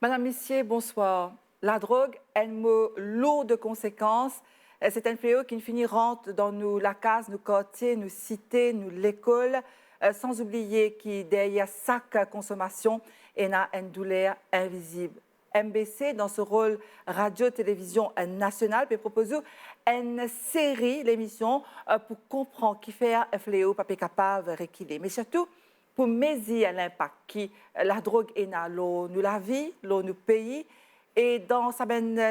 Madame Messier, bonsoir. La drogue est un mot lourd de conséquences. C'est un fléau qui finit rentre dans la case, nos quartiers, nos cités, l'école, sans oublier que derrière chaque consommation, il y a une douleur invisible. MBC, dans ce rôle radio-télévision nationale, peut proposer une série d'émissions pour comprendre qui fait un fléau, pas capable de réquiller. Mais surtout, pour mesurer l'impact que la drogue est dans nous la vie, dans nos pays. Et dans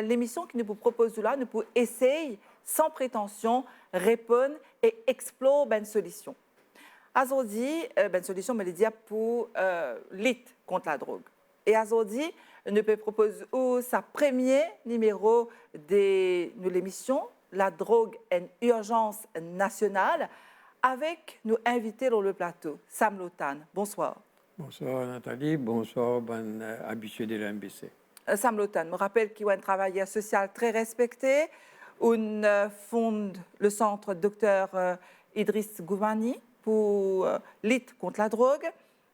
l'émission que nous vous proposons là, nous pouvons essayer, sans prétention, répondre et explorer une solution. Aujourd'hui, une solution, me le dire pour lutter contre la drogue. Et aujourd'hui, nous pouvons proposer sa premier numéro de l'émission, La drogue est une urgence nationale, avec nos invités dans le plateau. Sam Lotan, bonsoir. Bonsoir Nathalie, bonsoir bon habitué de l'MBC. Sam Lotan, me rappelle qu'il y a un travailleur social très respecté. On fonde le centre Dr Idriss Gouvani pour lutte contre la drogue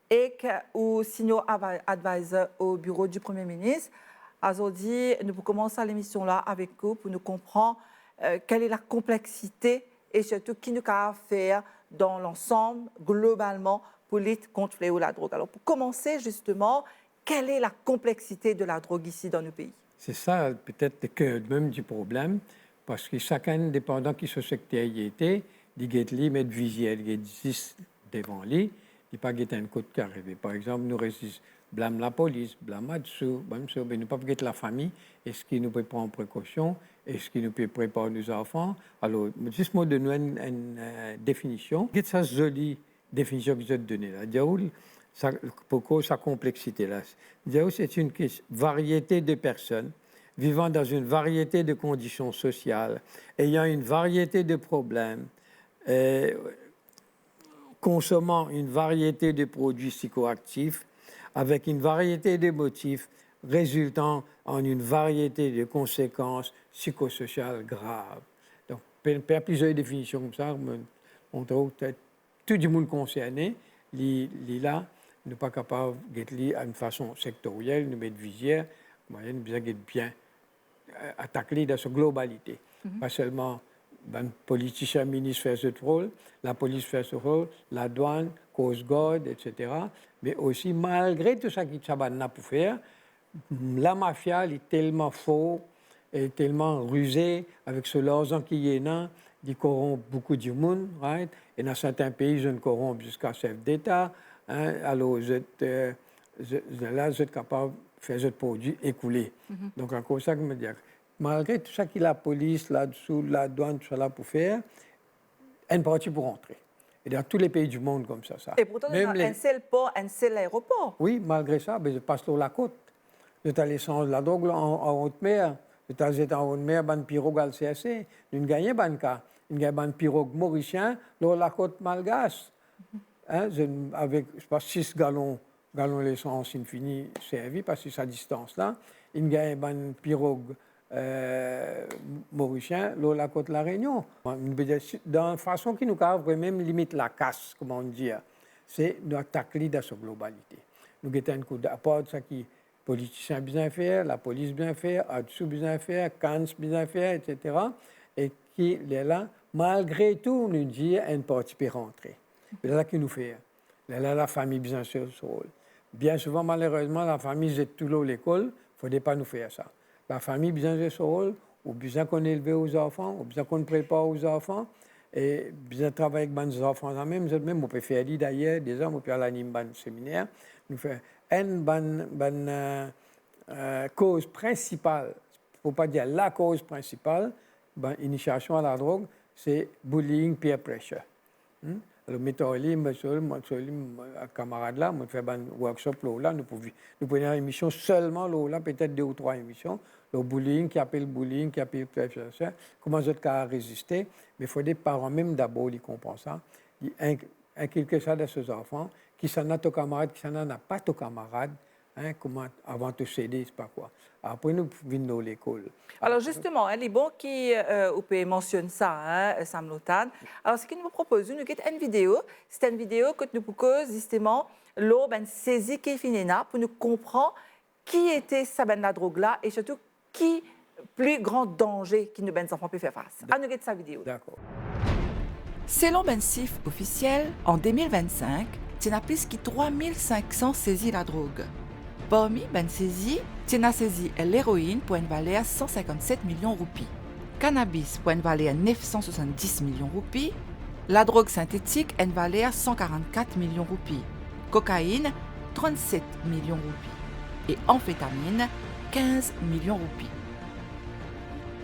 et au senior advisor au bureau du Premier ministre. Aujourd'hui, nous commençons l'émission là avec vous pour nous comprendre quelle est la complexité et surtout qui nous a à faire dans l'ensemble, globalement, pour lutter contre le fléau de la drogue. Alors, pour commencer, justement, quelle est la complexité de la drogue ici dans nos pays? C'est ça, peut-être, le cœur même du problème, parce que chacun, dépendant qui ce secteur y était, il y a mettre visuel, il existe devant lui, il n'y a pas un côté qui arrive. Par exemple, nous résistons, blâme la police, blâme là-dessous, mais nous ne pouvons pas la famille. Est-ce qu'il nous peut prendre précaution? Est-ce qu'il nous peut préparer nos enfants? Alors, juste moi donner une définition. Quelle est cette jolie définition que je vais te donner là? Diaoul, pourquoi sa complexité là? Diaoul, c'est une variété de personnes vivant dans une variété de conditions sociales, ayant une variété de problèmes, consommant une variété de produits psychoactifs, avec une variété de motifs résultant en une variété de conséquences psychosociales graves. Donc, par plusieurs définitions comme ça, on trouve que tout le monde concerné, là, n'est pas capable de lire d'une façon sectorielle, nous mettre visière, nous besoin d'être bien attaqué dans sa globalité. Pas seulement les politiciens, ministres font ce rôle, la police fait ce rôle, la douane, Coast Guard, etc. Mais aussi, malgré tout ça qu'il y a pour faire, la mafia est tellement faux et tellement rusée avec ce l'argent qui est là, ils corrompent beaucoup de monde, right? Et dans certains pays, ils corrompent jusqu'à chef d'État. Hein? Alors, là, vous êtes capable de faire ce produit écoulé. Donc, encore ça que me dire. Malgré tout ça que la police, là-dessous, la douane, tout ça là pour faire, une partie pour rentrer. Et dans tous les pays du monde comme ça. Et pourtant, même on a un seul port, un seul aéroport. Oui, malgré ça, je passe sur la côte. Je suis allé sans la drogue en haute mer. Je suis allé en haute mer, ban pirogue al CSC. Nous avons gagné ban cas. Nous avons ban pirogue mauricien, dans la côte malgache. Hein, avec, je pense, 6 gallons d'essence infinie servi, parce que sa distance là. Nous avons gagné ban pirogue mauricien, la côte de la Réunion. Dans la façon qui nous a même limite la casse, comment on dit, c'est d'attaquer dans sa globalité. Nous avons un coup d'apport de ce qui les politiciens bien faire, la police bien faire, Adsu bien faire, Kans bien faire, etc. Et qui est là, malgré tout, nous dit une partie peut rentrer. C'est là qu'il nous fait. Là, la famille bien sûr ce rôle. Bien souvent, malheureusement, la famille jette tout l'eau à l'école, il ne faudrait pas nous faire ça. La famille bien jouer ce rôle, ou bien qu'on élève aux enfants, ou bien qu'on prépare aux enfants, et bien travailler avec les enfants même on peut faire d'ailleurs, des hommes, on peut aller à un séminaire, nous faire une cause principale, il ne faut pas dire la cause principale, initiation à la drogue, c'est bullying, peer pressure. Alors, mettons un camarade là, on fait un workshop là, nous prenons une émission seulement là, peut-être 2 ou 3 émissions. Le bullying, qui appelle comment je peux résister. Mais il faut des parents même d'abord qui comprennent ça, qui inculquent ça dans ses enfants, qui s'en a ton camarade, qui s'en a pas ton camarade, hein, comment avant de céder, c'est pas quoi. Après, nous venons à l'école. Alors justement, il est bon qu'on peut mentionner ça, hein, Sam Lotan. Alors ce qu'il nous propose, nous avons une vidéo. C'est une vidéo que nous proposons justement, l'eau, saisie qui est finie pour nous comprendre qui était ça ben la drogue là et surtout qui plus grand danger qui nous ben enfants peuvent faire face. À nous regarder sa vidéo. D'accord. Selon ben chiffre officiel, en 2025, il y a plus de 3500 saisies la drogue. Parmi ben saisies, il y a saisi l'héroïne pour une valeur de 157 millions de roupies, cannabis pour une valeur de 970 millions de roupies, la drogue synthétique une valeur de 144 millions de roupies, cocaïne 37 millions de roupies et amphétamine 15 millions de roupies.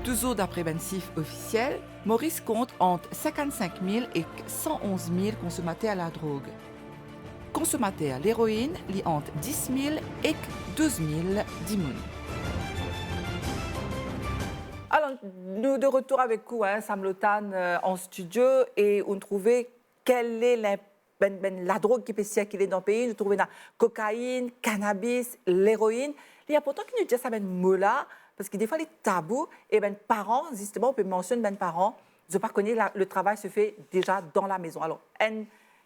Toujours d'après ben chiffre officiel, Maurice compte entre 55 000 et 111 000 consommateurs à la drogue. Consommateurs à l'héroïne, li entre 10 000 et 12 000 dimoun. Alors, nous de retour avec vous, Sam Lotan, en studio, et on trouvait quelle est la drogue qui peut circuler dans le pays. Nous trouvons la cocaïne, cannabis, l'héroïne. Il y a pourtant qui nous dit ça, ben mola, parce que des fois, les tabous, et ben parents, justement, on peut mentionner ben parents, je ne pas connaître, le travail se fait déjà dans la maison. Alors,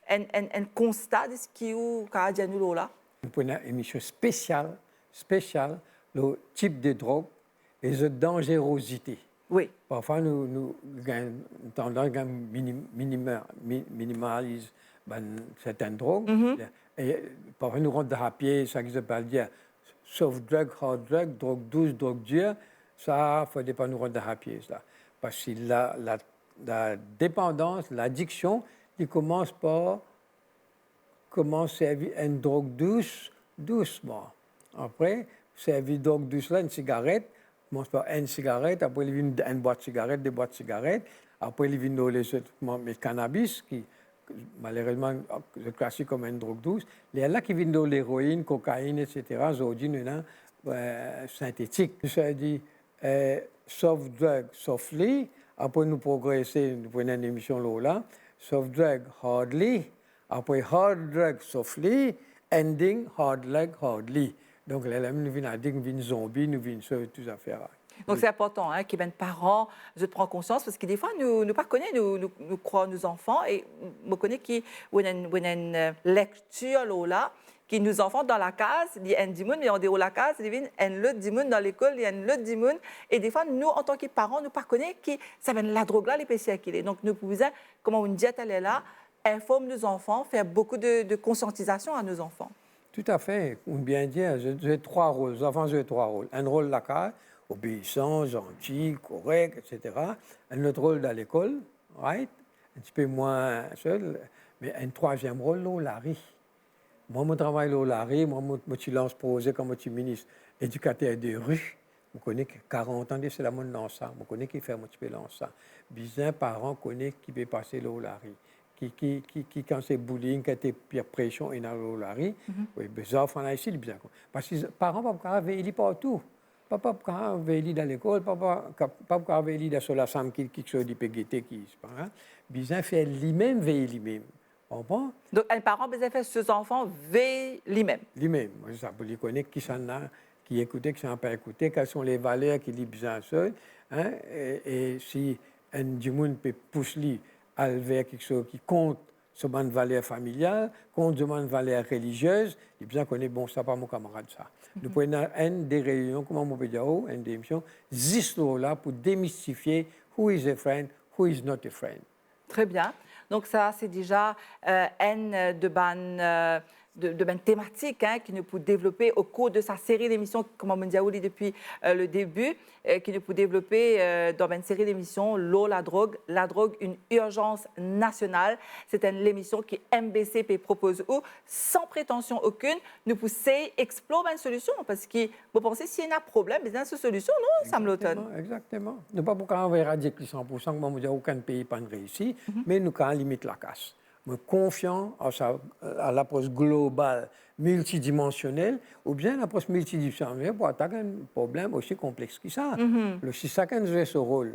un constat de ce qui est dit nous là. Nous avons une émission spéciale, le type de drogue et la dangerosité. Oui. Parfois, nous avons tendance à minimaliser certaines drogues. Et parfois, nous rentrons à pied, ça qui se peut dire soft drug, hard drug, drogue douce, drogue dure. Ça, il ne faut pas nous rendre à pied. Ça. Parce que la dépendance, l'addiction, il commence par servir une drogue douce, doucement. Après, servir drogue douce là, une cigarette, commence par une cigarette, après il vient une boîte de cigarettes, des boîtes de cigarettes, après il vient les cannabis, qui malheureusement est classé comme une drogue douce. Il y a là qui viennent de l'héroïne, cocaïne, etc. Aujourd'hui, nous avons synthétique. Ça dit soft drug, softly. Après, nous progressons, nous prenons une émission là. Soft drug, hardly. Après, hard drug, softly. Ending, hard drug, hardly. Donc, là, nous venons zombies, nous venons toutes affaires. Donc, c'est important que les parents prennent conscience, parce que des fois, nous pas connaissons, nous croyons nos enfants, et nous connaissons qu'il y a une lecture là, qui nous enfants dans la case, il y a un dimoun, mais on déroule la case, il y a un autre dimoun dans l'école, il y a un autre dimoun. Et des fois, nous, en tant que parents, nous ne connaissons pas que ça vient de la drogue là, les péchés qu'il est. Donc, nous pouvons, comment on dit, elle est là, informe nos enfants, faire beaucoup de conscientisation à nos enfants. Tout à fait. On bien dire, j'ai trois rôles. Les enfants, j'ai trois rôles. Un rôle la case, obéissant, gentil, correct, etc. Un autre rôle dans l'école, right? Un petit peu moins seul. Mais un troisième rôle, là, la Moi, je travaille au Larry, moi, je suis lance posé comme je suis ministre éducateur de rue. Je connais 40 ans, c'est la monde dans ça. Je connais qui fait un petit peu dans ça. Bizarre, parents connaissent qui peut passer au Larry. Qui, quand c'est bullying, quand c'est pire pression, il y a au Larry. Oui, les enfants là ici, bien. Parce que les parents ne peuvent pas veiller partout. Papa ne peut pas veiller dans l'école, papa ne peut pas veiller dans la chambre qui se dit pégueté, qui se passe. Bizarre, fait lui-même veiller lui-même. Bon. Donc, un parent peut faire ses enfants veillent lui-même. Lui-même. Moi, je sais connaît qui s'en a, qui écoutait, qui s'en pas écouté, quelles sont les valeurs qu'il a besoin seul. Hein? Et si un dimoun peut pousser vers quelque chose qui compte sur une valeur familiale, compte sur une valeur religieuse, il a besoin qu'on ait bon, ça pas mon camarade ça. Nous prenons une des réunions, comment on peut dire, une des émissions, juste là pour démystifier who is a friend, who is not a friend. Très bien. Donc ça, c'est déjà une de thématique qui nous peut développer au cours de sa série d'émissions, comme on dit depuis le début, qui nous peut développer dans une série d'émissions, l'eau, la drogue, une urgence nationale. C'est une émission que MBCP propose où, sans prétention aucune, nous pousser explorer une solution. Parce que vous pensez, s'il y a un problème, il y a une solution, non, Sam Lotan? Exactement. Nous ne pouvons pas éradiquer 100%, comme on dit, aucun pays n'a réussi, mais nous avons limité la casse. Je suis confiant à l'approche globale, multidimensionnelle, ou bien l'approche multidimensionnelle pour attaquer un problème aussi complexe que ça. Si chacun joue ce rôle,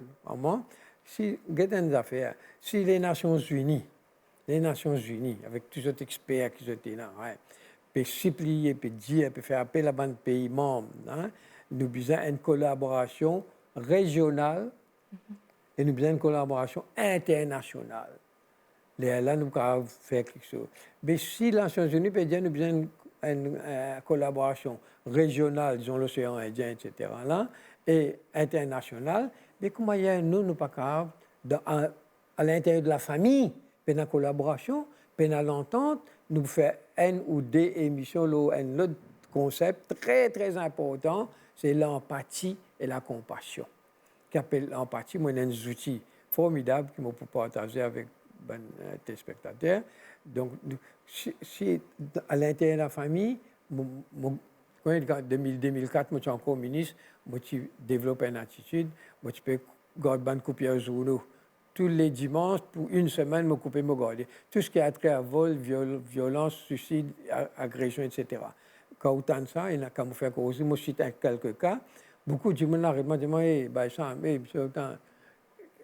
si les Nations Unies, avec tous les experts qui sont là, peuvent supplier, peuvent dire, peuvent faire appel à un pays membre, nous avons besoin d'une collaboration régionale et nous avons besoin d'une collaboration internationale. Là, nous pouvons faire quelque chose. Mais si les Nations Unies peuvent dire nous avons besoin d'une une collaboration régionale, disons l'océan Indien, etc., là, et internationale, mais comment il y a nous pas capables, à l'intérieur de la famille, puis la collaboration, puis l'entente, nous faire une ou deux émissions, un autre concept très, très important, c'est l'empathie et la compassion. Qui appelle l'empathie, moi, j'ai des outils formidables que je peux partager avec tes spectateurs. Donc, si à l'intérieur de la famille, en 2004, je suis encore ministre, je développe une attitude, je peux garder une copie au journaux. Tous les dimanches, pour une semaine, je coupe me garder. Tout ce qui a trait à vol, violence, suicide, agression, etc. Quand autant de ça, il y a quand fait aussi, moi, je cite quelques cas. Beaucoup de gens arrivent, me disent, ça,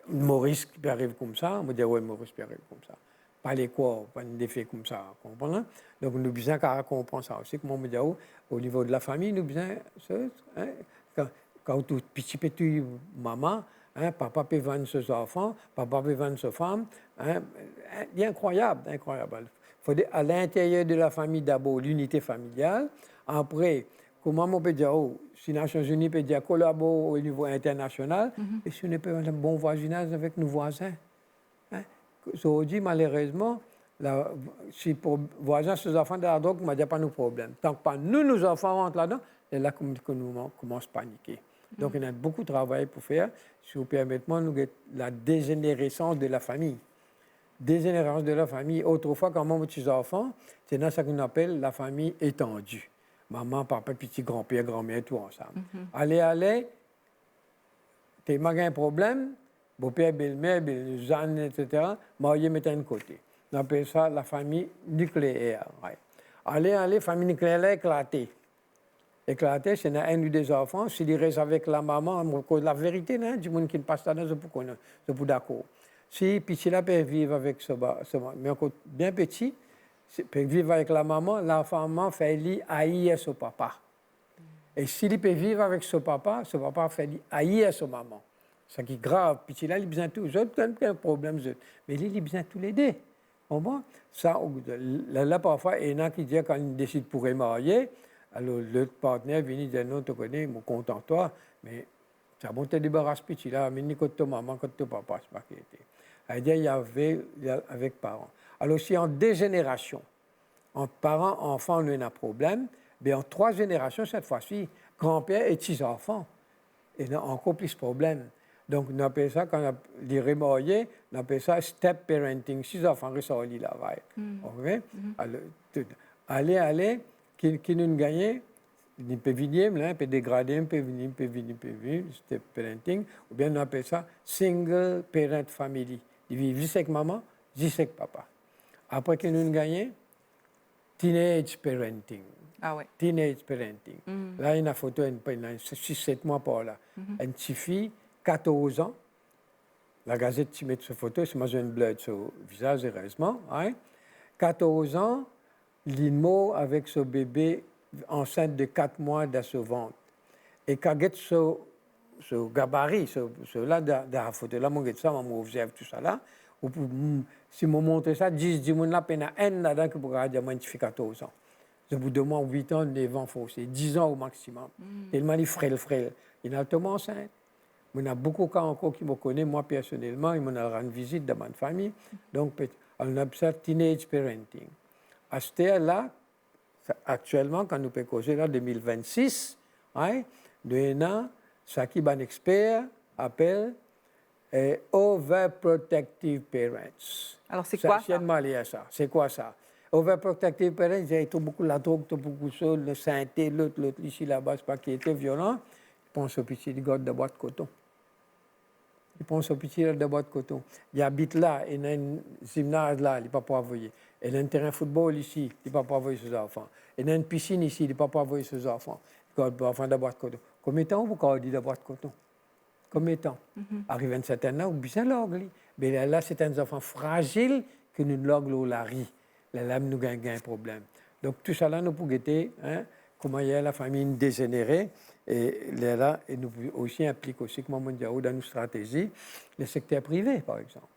Maurice qui arrive comme ça. Je dis, oui, Maurice qui arrive comme ça. Pas les quoi, pas des faits comme ça, comprendre. Donc, nous besoin qu'à comprendre ça aussi. Comme on me dit, au niveau de la famille, nous besoin, quand tout petit maman, papa peut vendre ses enfants, papa peut vendre ses femmes, c'est incroyable, incroyable. Il faut à l'intérieur de la famille d'abord l'unité familiale. Après, comment on peut dire, si les Nations Unies peuvent dire collaborer au niveau international, et si on n'est pas un bon voisinage avec nos voisins. Aujourd'hui, malheureusement, si pour voisins, ces enfants de la drogue, il n'y a pas de problème. Tant que pas nous, nos enfants rentrent là-dedans, c'est là que nous commençons à paniquer. Donc, il y a beaucoup de travail pour faire. Si vous permettez, nous avons la dégénérescence de la famille. Dégénérescence de la famille. Autrefois, quand on a des enfants, c'est dans ce qu'on appelle la famille étendue. Maman, papa, petit grand-père, grand-mère, tout ensemble. Allez, t'es un problème, beau-père, belle-mère, Jeanne, etc., marié, mettez de côté. On appelle ça la famille nucléaire. Ouais. Allez, famille nucléaire éclatée. Éclaté, c'est un ou des enfants. S'il reste avec la maman, la vérité, du monde qui ne passe pas dans ce pour d'accord. Si petit là peut vivre avec ce mais encore bien petit, peut vivre avec la maman fait lui haïr son papa. Et s'il peut vivre avec son papa fait lui haïr son maman. Ce qui est grave. Petit là, il a besoin de tout. Les autres ont un problème, mais il a besoin de tous les deux. Ça, là, parfois, il y en a qui disent quand ils décident pour marier, alors l'autre partenaire vient dire non, tu connais, je suis content de toi, mais ça bon te débarrasse petit là, mais ni quand ton maman, quand ton papa, c'est pas qui était. C'est-à-dire, il y avait avec parents. Alors, si en 2 générations, entre parents, enfants, on a un problème, mais en 3 générations, cette fois-ci, grand-père et petits-enfants, il y a encore plus de problèmes. Donc, on appelle ça, quand on dit remarier, on appelle ça step parenting. 6 enfants ressortent là-bas. OK? Alors, allez, qui nous gagne, il peut venir, il peut dégrader, il peut venir, step parenting, ou bien on appelle ça single parent family. Il vit avec maman, vit avec papa. Après qu'il nous gagne, teenage parenting. Ah ouais. Teenage parenting. Là, il y a une photo, il y a 6-7 mois par là. Une petite fille, 14 ans. La gazette, tu mets cette photo, c'est moi, j'ai une bleu sur le visage, heureusement. 14 ans, l'IMO avec ce bébé enceinte de 4 mois dans ce ventre. Et quand ce gabarit, là, dans la photo, là, on observe tout ça là. Si on montre ça, 10 personnes là, il y a un là-dedans qui pourra dire, moi, je suis 14 ans. Au bout de 8 ans, 9 ans, c'est 10 ans au maximum. Tellement il est frêle. Il est tellement enceinte. Il y a beaucoup de cas encore qui me connaissent, moi personnellement, ils m'ont rendu visite dans ma famille. Donc, on appelle ça teenage parenting. À ce stade-là, actuellement, quand nous pouvons causer là, 2026, nous avons ce qu'un expert appelle overprotective parents. Alors, c'est quoi ça? C'est quoi ça? Overprotective parents, il y a beaucoup de la drogue, beaucoup de choses, le synthé, l'autre, ici, là-bas, c'est pas qui était violent. Ils pensent au petit gars de boîte de coton. Il pense au petit de boîte de coton. Il habite là, il y a un gymnase là, il ne peut pas envoyer. Il y a un terrain de football ici, il ne peut pas envoyer ses enfants. Il y a une piscine ici, il ne peut pas envoyer ses enfants. Il garde enfants de boîte de coton. Combien de temps vous gardez de boîte de coton? Combien de temps? Arrive à un certain âge, vous bien l'orgue. Mais là, c'est un enfant fragile que nous l'orgue la rit. Là, nous avons un problème. Donc, tout ça là, nous pouvons guetter comment il y a la famille dégénérée. Et là, et nous aussi implique aussi, comme on dit dans nos stratégies, le secteur privé, par exemple.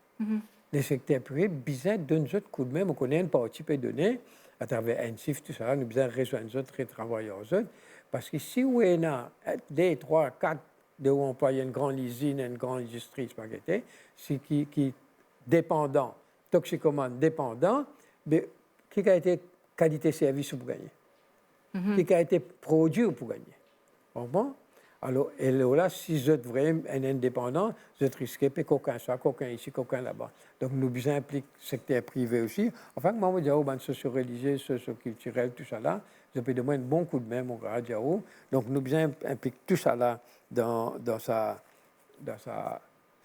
Le secteur privé, bizarre, donne un coup de main, on connaît une partie peut donner, à travers NCIF, tout ça, nous besoin rejoindre les autres et travailler aux autres. Parce que si on a 2, 3, 4 de où employer une grande usine, une grande industrie, spaghetti, c'est qui dépendant, toxicomane dépendant, mais qui a été qualité-service pour gagner, qui a été produit pour gagner. Bon? Alors, et là, si vous êtes vraiment un indépendant, vous êtes risqué, puis qu'aucun soit, qu'aucun ici, qu'aucun là-bas. Donc, nous besoin impliquer le secteur privé aussi. Enfin, moi, je dis, oh, socio-religieux, socio-culturel, tout ça là, je peux demander un bon coup de main, mon gars, donc, nous besoin impliquer tout ça là dans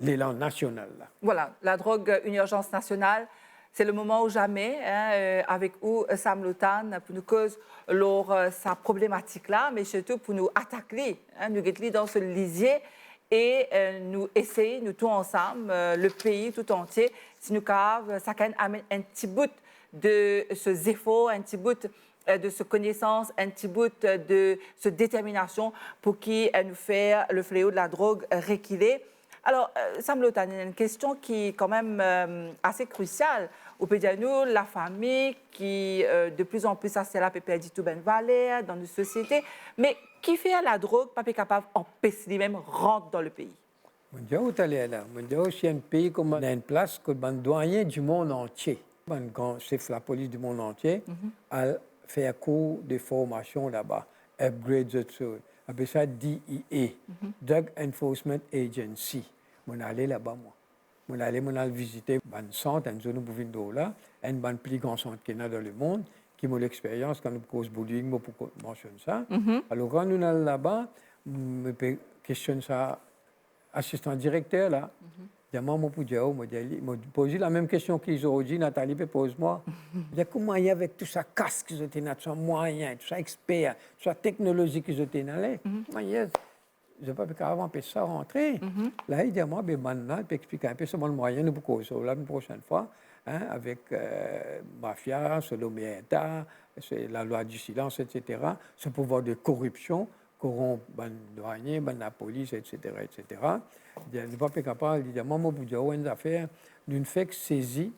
l'élan national. Là. Voilà, la drogue, une urgence nationale. C'est le moment ou jamais, hein, avec où Sam Lotan, pour nous cause sa problématique là, mais surtout pour nous attaquer, hein, nous guetter dans ce lisier et nous essayer, nous tous ensemble, le pays tout entier, si nous avons chacun amène un petit bout de ce zéphore, un petit bout de ce connaissance, un petit bout de ce détermination pour qui nous faire le fléau de la drogue reculer. Alors, Sam Lotan, il y a une question qui est quand même assez cruciale. Au peut dire nous, la famille qui de plus en plus s'installe à perdre tout ben valeur dans nos sociétés, mais qui fait la drogue, pas capable d'empêcher même rentre dans le pays. Mon Dieu, où est là? Mon Dieu, c'est un pays comme on a une place que le doyen du monde entier, un grand chef de la police du monde entier, a fait un cours de formation là-bas, upgrade de tout. Appelle ça DEA, Drug Enforcement Agency. On allé là-bas, moi. On allé visiter un centre, une zone où là, un plus grand centre qu'il y a dans le monde, qui m'a l'expérience quand nous cause bullying, pour mentionner ça. Alors, quand nous allons là-bas, je questionne ça, assistant directeur, là. Moi, je pose la même question qu'ils ont dit, Nathalie, pose-moi. Je dis, comment il y a avec tout ça, casque qu'ils ont été, tout ça moyen, tout ça expert, tout ça technologie qu'ils ont été allés. Je n'ai pas pu empêcher ça rentrer. Là, il dit à moi, maintenant, il peut expliquer un peu sur le moyen, nous pouvons causer là une prochaine fois, hein, avec mafia, Solomieta, la loi du silence, etc., ce pouvoir de corruption, corrompt les douaniers, la police, etc., etc. Il n'est pas capable, il dit à moi, je vais vous une affaire d'une fait saisie,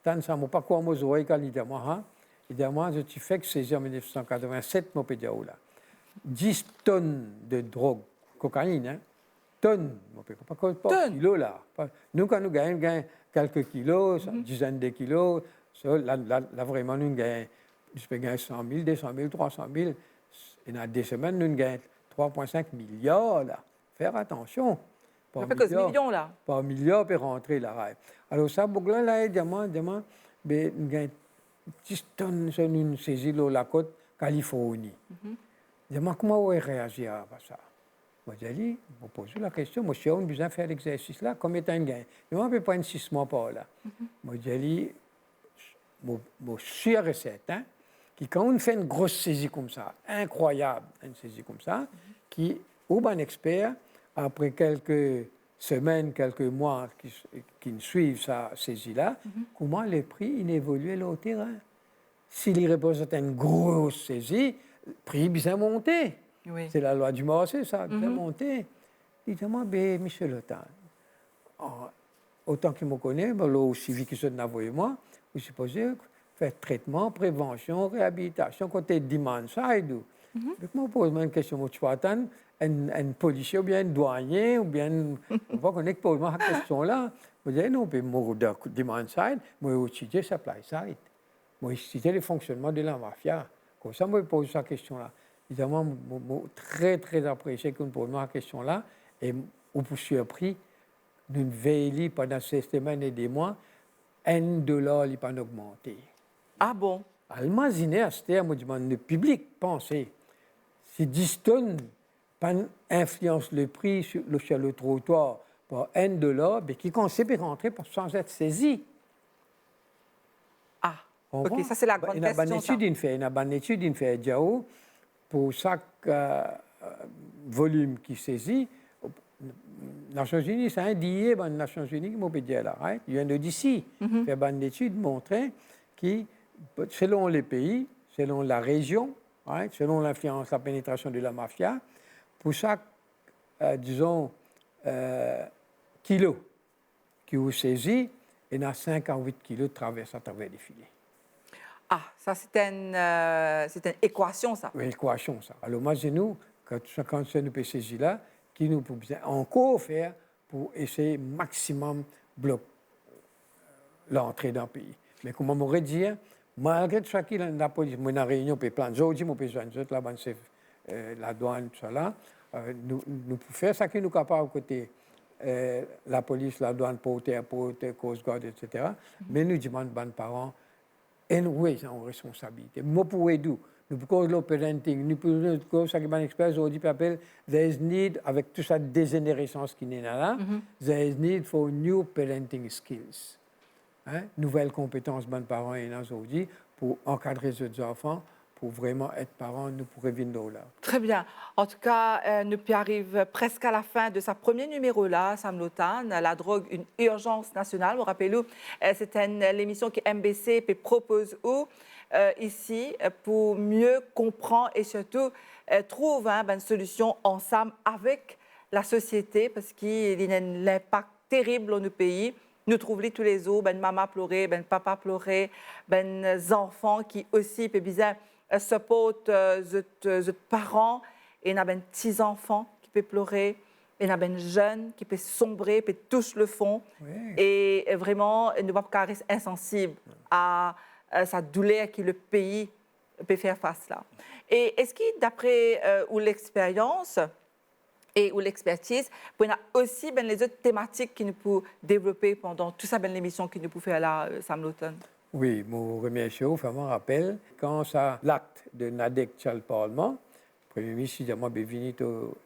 tant ça ne pas quoi, moi, il dit à moi, il dit à moi, je suis fait saisie en 1987, je peux dire là. 10 tonnes de drogue. Cocaïne, hein? Tonnes, pas kilos là. Nous, quand nous gagnons quelques kilos, dizaines de kilos, là vraiment, nous gagnons, je peux gagner 100 000, 200 000, 300 000. Et dans des semaines, nous gagnons 3,5 milliards là. Faire attention. Ça fait que ce million là. Pas milliard pour rentrer là. Alors, ça, là, demande, nous gagnons 10 tonnes sur une saisie de la côte Californie. Demande comment on réagir à ça. Moi, j'ai dit, je pose la question, moi, si on a besoin de faire l'exercice là, combien de temps gain? Je ne peux pas 6 mois par là. Moi, j'ai dit, je suis sûr et certain que quand on fait une grosse saisie comme ça, incroyable, une saisie comme ça, qui, ou un expert, après quelques semaines, quelques mois qui suivent sa saisie-là, comment les prix évoluent au terrain. S'il représente une grosse saisie, le prix bien monté. Oui. C'est la loi du marché, ça, bien monté. Il dit, moi, monsieur Lotan, autant qu'il me connaît, l'eau civique qui se n'avoue moi, je suis supposé faire traitement, prévention, réhabilitation, côté demand side. Donc, moi, je pose une question, tu vas attendre un policier ou bien un douanier, ou bien, on va connaître pour moi la question-là. Je dis, non, mais moi, demand side, moi, je étudie supply side. Moi, je étudie le fonctionnement de la mafia. Comme ça, moi, je pose cette question-là. Évidemment, très, très apprécié qu'on pose la question-là. Et on peut surpris d'une veille pendant ces semaines et des mois, $1 n'est pas augmenté. Ah bon? Imaginez à ce terme, le public pensez, si 10 tonnes influencent le prix sur le trottoir par $1, mais qui conseille de rentrer sans être saisi. Ah, ok, ça c'est la grande question. Il y a une étude, il fait Diao, pour chaque volume qui saisit. Les Nations Unies, c'est un DIE, les Nations Unies, qui m'ont dit là, right? Il y a une d'ici. Il y a une étude montrée qui, selon les pays, selon la région, right? Selon l'influence, la pénétration de la mafia, pour chaque, disons, kilo qui vous saisit, il y a 5 à 8 kilos de traverse à travers les filets. Ah, ça, c'est une équation, ça. Une équation, ça. Alors, moi, c'est nous, quand nous peut saisir là, qui nous peut encore faire pour essayer maximum bloquer l'entrée dans le pays. Mais comme on m'aurait dit, malgré tout ça, la police, moi, dans la réunion, peut plein de jours, je peux joindre là-bas, c'est la douane, tout ça là. Nous pouvons faire ça qui nous capable côté la police, la douane, porter, Coast Guard, etc. Mais nous demandons aux parents, et nous avons une responsabilité. Moi, pour aider, nous pouvons le parenting, nous pouvons ça qui est expert aujourd'hui, appelle there is need avec toute cette dégénérescence qui est là, there is need for new parenting skills. Hein? Nouvelles compétences, bonnes parents et aujourd'hui pour encadrer les enfants, pour vraiment être parents, nous pourrions venir là. Très bien. En tout cas, nous arrivons presque à la fin de sa premier numéro là, Sam Lotan, la drogue, une urgence nationale. Vous rappelez-vous, c'est l'émission que MBC propose ici pour mieux comprendre et surtout trouver une solution ensemble avec la société parce qu'il y a un impact terrible dans nos pays. Nous trouvons tous les jours, maman pleurer, papa pleurer, enfants qui aussi peuvent bien supportent les parents, et il y a des petits enfants qui peuvent pleurer, il y a des jeunes qui peuvent sombrer, qui peuvent toucher le fond, oui. Et vraiment ne pas rester insensible à sa douleur que le pays peut faire face là. Et est-ce que d'après l'expérience et ou l'expertise, il y a aussi les autres thématiques qui nous peuvent développer pendant toute cette l'émission que nous pouvons faire là, Sam Lotan? Oui, je remercie, je me rappelle, quand l'acte de Nadek Tchal Parlement, le Premier ministre a dit, moi, je suis venu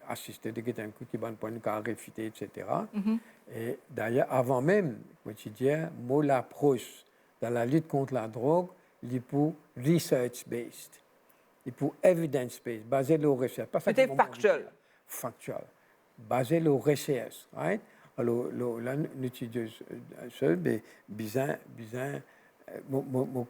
assister de quelqu'un qui va nous réfuter, etc. Et d'ailleurs, avant même, je dis, moi, l'approche dans la lutte contre la drogue, il est pour research-based, il est pour evidence-based, basé sur les recherches. C'était factuel. Factuel, basé sur les recherches. Right? Alors, là, nous étudions seul, mais bizarre. Mon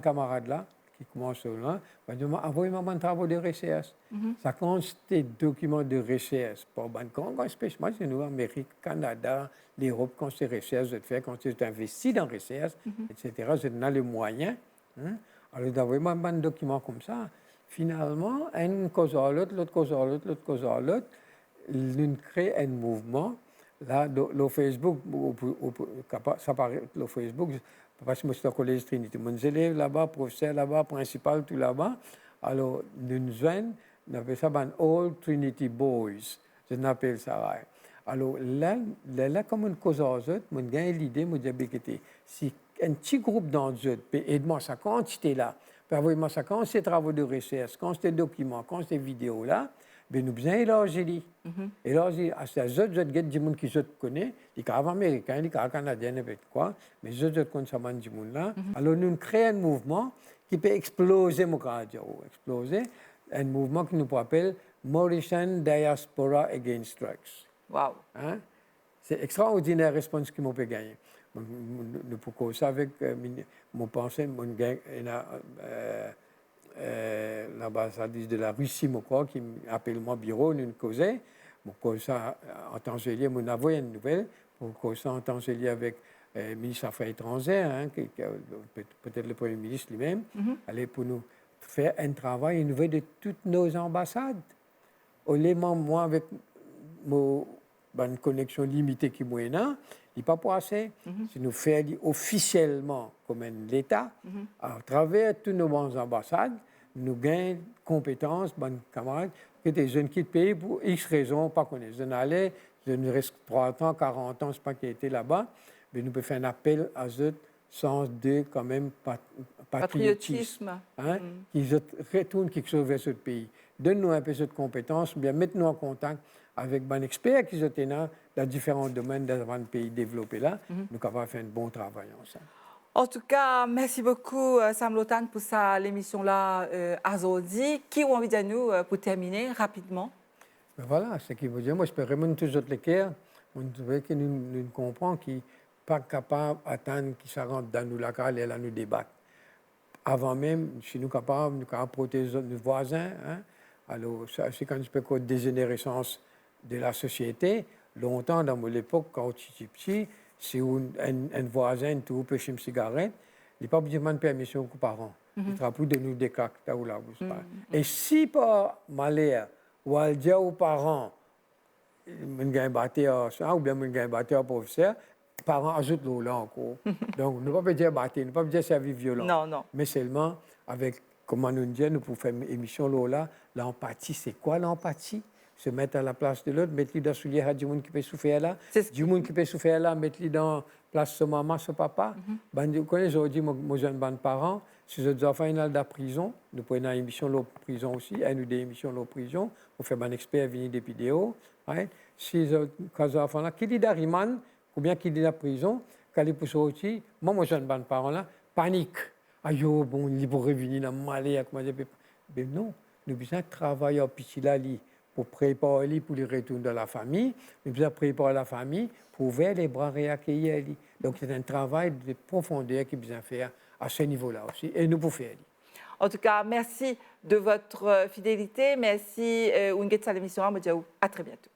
camarade là, qui commence là, va dire, envoyez-moi un travail de recherche. Ça consiste de documents de recherche pour un grand spécialement, c'est nous, Amérique, Canada, l'Europe, quand c'est recherche, je fais, quand c'est investi dans la recherche, etc., je donne les moyens. Alors, d'envoyer un document comme ça, finalement, une cause à l'autre, l'autre cause à l'autre, l'autre cause à l'autre, nous crée un mouvement. Là, le Facebook, ça paraît, le Facebook, parce que moi, je suis au collège Trinité. Mon élève là-bas, professeur là-bas, principal, tout là-bas. Alors, nous jeunes, on appelle ça un Old Trinity Boys. Je n'appelle ça là. Alors, là, comme une cause à eux, on a l'idée, on dit, si un petit groupe d'entre eux peut aider sa quantité là, peut avoir sa quand ces travaux de recherche, quand ces documents, quand ces vidéos là, ben nous besoin élargir. Élargir à ces autres gens qui se connaissent, les cas américains, les cas canadiens, quoi, mais les autres connaissent ça du monde là. Alors nous créons un mouvement qui peut exploser, exploser, un mouvement qui nous appelle Mauritian Diaspora Against Drugs. Wow. Hein? C'est extraordinaire réponse que nous peut gagner. Nous pouvons ça avec mon pensée, mon gang, l'ambassadrice de la Russie, qui appelle mon bureau, nous causons. Mon ça en Tanzanie, mon envoyé une nouvelle. Pour causer en Tanzanie avec le ministre des Affaires étrangères, peut-être le Premier ministre lui-même, aller pour nous faire un travail une nouvelle de toutes nos ambassades. Au lieu moi avec une connexion limitée qui moi il n'est pas pour assez. Si nous faisons officiellement comme un État, à travers toutes nos ambassades, nous gagnons compétences, bonnes camarades, que des jeunes qui payent pour X raisons, pas qu'on est jeunes allés, je ne reste 30 ans, 40 ans, c'est pas qui été là-bas, mais nous pouvons faire un appel à eux sens de quand même patriotisme. Hein, qui retournent quelque chose vers ce pays. Donne-nous un peu cette compétence, bien mettez-nous en contact avec des experts qui sont là dans différents domaines dans le pays développé là, nous avons fait un bon travail ensemble. En tout cas, merci beaucoup Sam Lotan pour l'émission-là aujourd'hui. Qui ont envie de nous pour terminer rapidement? Ben voilà, ce qui veut dire, moi je peux remonter tous les autres cœurs, on veut que nous comprenons qu'ils ne sont pas capables d'attendre qu'ils se rendent dans nous la et là nous débattre. Avant même, si nous sommes capables de protéger nos voisins, hein, alors c'est quand je peux dire dégénérescence de la société. Longtemps, dans mon époque, quand j'étais petit, si un voisin tout pêche une cigarette, il n'y a pas besoin de permission aux parents. Il ne plus de nous déclarter ou là. Et si par malheur, ou à dire aux parents, je gagne batteur ou bien je gagne batteur professeur, les parents ajoutent l'eau là encore. Donc, nous ne pouvons pas dire battre, nous ne pouvons pas dire servir violent. Non, non. Mais seulement avec, comment nous dit, nous pouvons faire une émission là, l'empathie. C'est quoi l'empathie? Se mettre à la place de l'autre, mettre-le dans le soulier à du monde qui peut souffrir là, du monde qui peut souffrir là, mettre-le dans la place de maman, de papa. Vous connaissez aujourd'hui, moi, j'ai un parents, si les enfants sont dans la prison, nous prenons une émission de prison aussi, et nous des émissions de prison, on fait un expert venir des vidéos. Right? Si les enfants là, qui dit d'Ariman, ou bien qui dit de la prison, quand ils poussent aussi, moi, j'ai un parent là, panique. Aïe, bon, il pourrait venir dans le malais, mais non, nous besoin travailler au petit là, pour préparer pour les retours de la famille, nous besoin préparer la famille pour ouvrir les bras et accueillir. Donc c'est un travail de profondeur qui besoin faire à ce niveau-là aussi, et nous pouvons faire. En tout cas, merci de votre fidélité, merci Ounget Salam, à très bientôt.